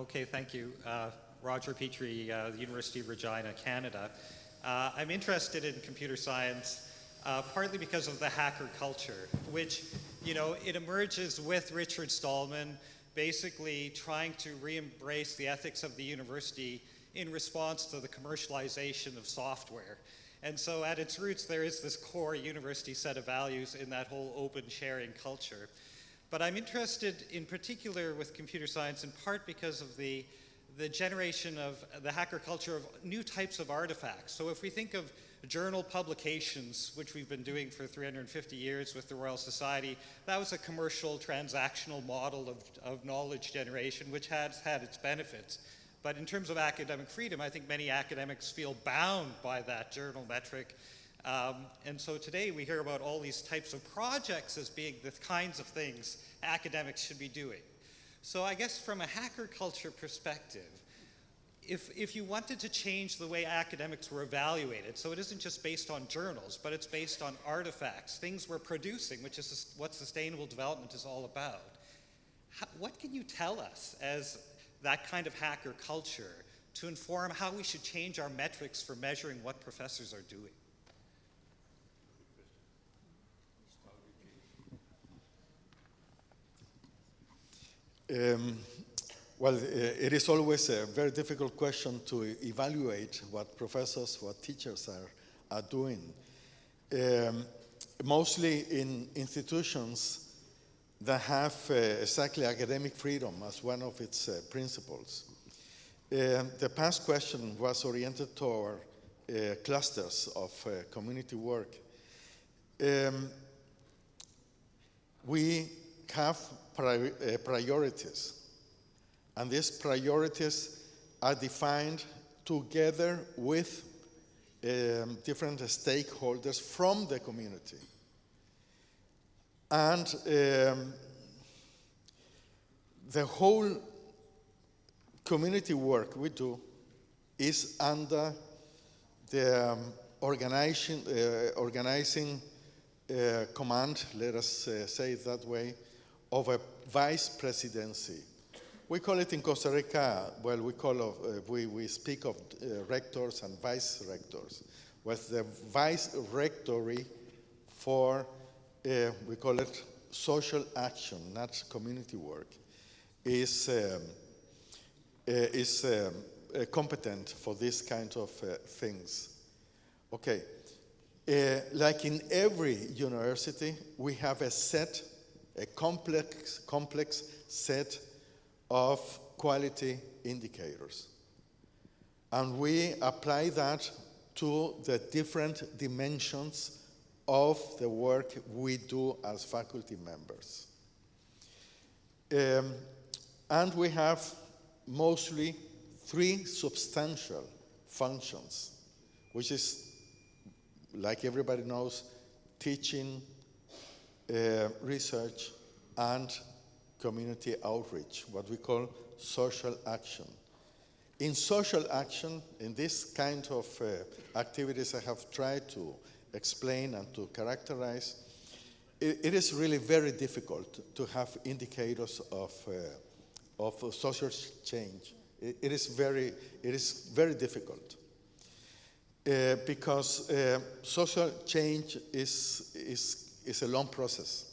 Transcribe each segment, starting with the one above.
Okay, thank you. Roger Petrie, the University of Regina, Canada. I'm interested in computer science partly because of the hacker culture, which, it emerges with Richard Stallman basically trying to re-embrace the ethics of the university in response to the commercialization of software. And so at its roots, there is this core university set of values in that whole open sharing culture. But I'm interested in particular with computer science in part because of the generation of the hacker culture of new types of artifacts. So if we think of journal publications, which we've been doing for 350 years with the Royal Society, that was a commercial transactional model of knowledge generation, which has had its benefits. But in terms of academic freedom, I think many academics feel bound by that journal metric. And so today we hear about all these types of projects as being the kinds of things academics should be doing. So I guess from a hacker culture perspective, if you wanted to change the way academics were evaluated, so it isn't just based on journals, but it's based on artifacts, things we're producing, which is what sustainable development is all about, what can you tell us as that kind of hacker culture to inform how we should change our metrics for measuring what professors are doing? Well, it is always a very difficult question to evaluate what professors, what teachers are doing. Mostly in institutions that have exactly academic freedom as one of its principles. The past question was oriented toward clusters of community work. We have priorities. And these priorities are defined together with different stakeholders from the community. And the whole community work we do is under the organizing command, let us say it that way, of a vice presidency. We call it in Costa Rica, well, we speak of rectors and vice rectors. With the vice rectory for, we call it social action, not community work, is competent for this kind of things. Okay, like in every university, we have a complex set of quality indicators. And we apply that to the different dimensions of the work we do as faculty members. And we have mostly three substantial functions, which is, like everybody knows, teaching, research, and community outreach, what we call social action. In social action, in this kind of activities I have tried to explain and to characterize, it is really very difficult to have indicators of social change. It is very difficult because social change is a long process.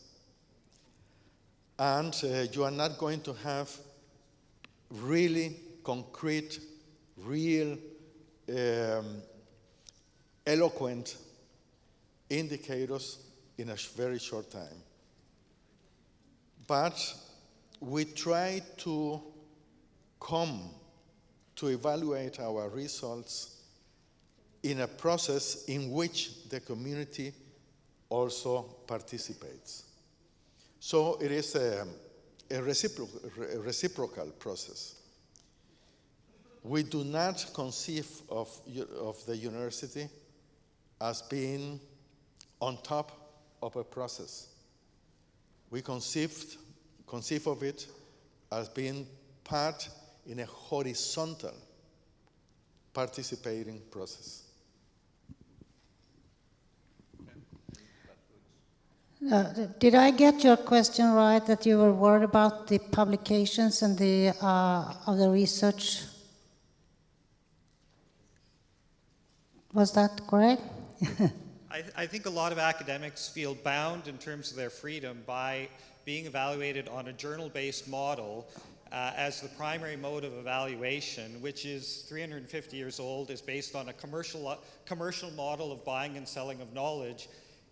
And you are not going to have really concrete, real, eloquent indicators in a very short time. But we try to come to evaluate our results in a process in which the community also participates. So it is a reciprocal process. We do not conceive of the university as being on top of a process. We conceive of it as being part in a horizontal participating process. Did I get your question right, that you were worried about the publications and the of the research? Was that correct? I think a lot of academics feel bound in terms of their freedom by being evaluated on a journal-based model as the primary mode of evaluation, which is 350 years old, is based on a commercial model of buying and selling of knowledge.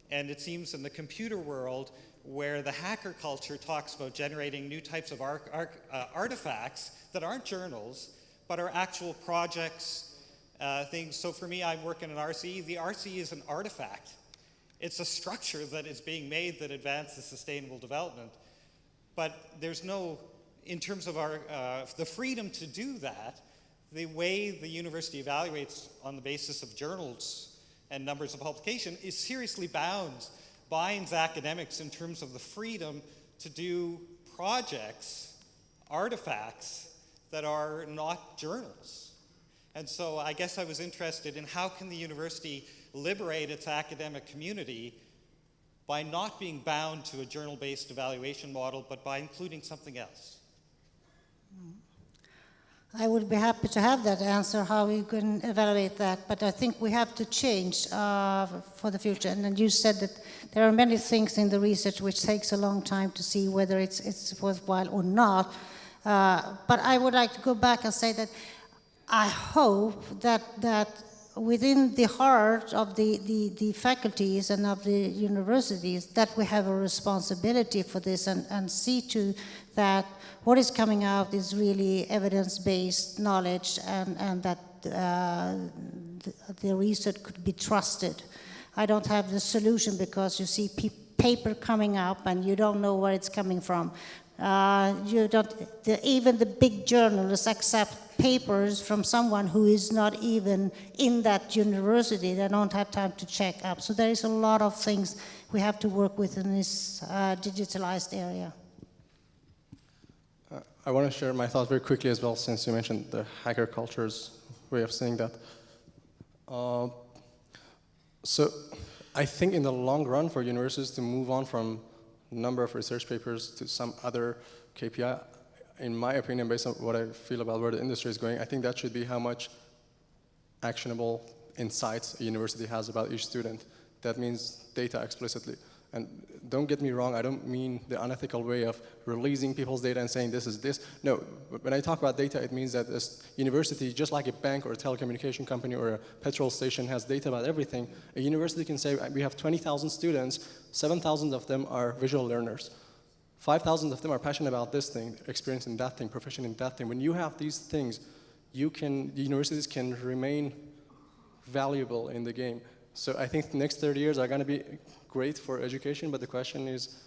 And it seems in the computer world, where the hacker culture talks about generating new types of artifacts that aren't journals, but are actual projects, things. So for me, I'm working in RCE. The RCE is an artifact. It's a structure that is being made that advances sustainable development. But there's no, in terms of our, the freedom to do that, the way the university evaluates on the basis of journals and numbers of publication is seriously binds academics in terms of the freedom to do projects, artifacts that are not journals. And so I guess I was interested in how can the university liberate its academic community by not being bound to a journal-based evaluation model, but by including something else. I would be happy to have that answer, how we can evaluate that, but I think we have to change for the future. And then you said that there are many things in the research which takes a long time to see whether it's worthwhile or not. But I would like to go back and say that I hope that within the heart of the faculties and of the universities, that we have a responsibility for this and see to that what is coming out is really evidence-based knowledge and that the research could be trusted. I don't have the solution because you see paper coming up and you don't know where it's coming from. Even the big journalists accept papers from someone who is not even in that university. They don't have time to check up. So there is a lot of things we have to work with in this digitalized area. I want to share my thoughts very quickly as well, since you mentioned the hacker culture's way of saying that. So I think in the long run for universities to move on from number of research papers to some other KPI, in my opinion, based on what I feel about where the industry is going, I think that should be how much actionable insights a university has about each student. That means data explicitly. And don't get me wrong, I don't mean the unethical way of releasing people's data and saying this is this. No, when I talk about data, it means that this university, just like a bank or a telecommunication company or a petrol station has data about everything, a university can say we have 20,000 students, 7,000 of them are visual learners. 5,000 of them are passionate about this thing, experienced in that thing, proficient in that thing. When you have these things, the universities can remain valuable in the game. So I think the next 30 years are going to be great for education, but the question is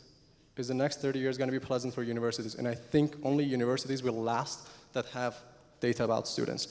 the next 30 years going to be pleasant for universities? And I think only universities will last that have data about students.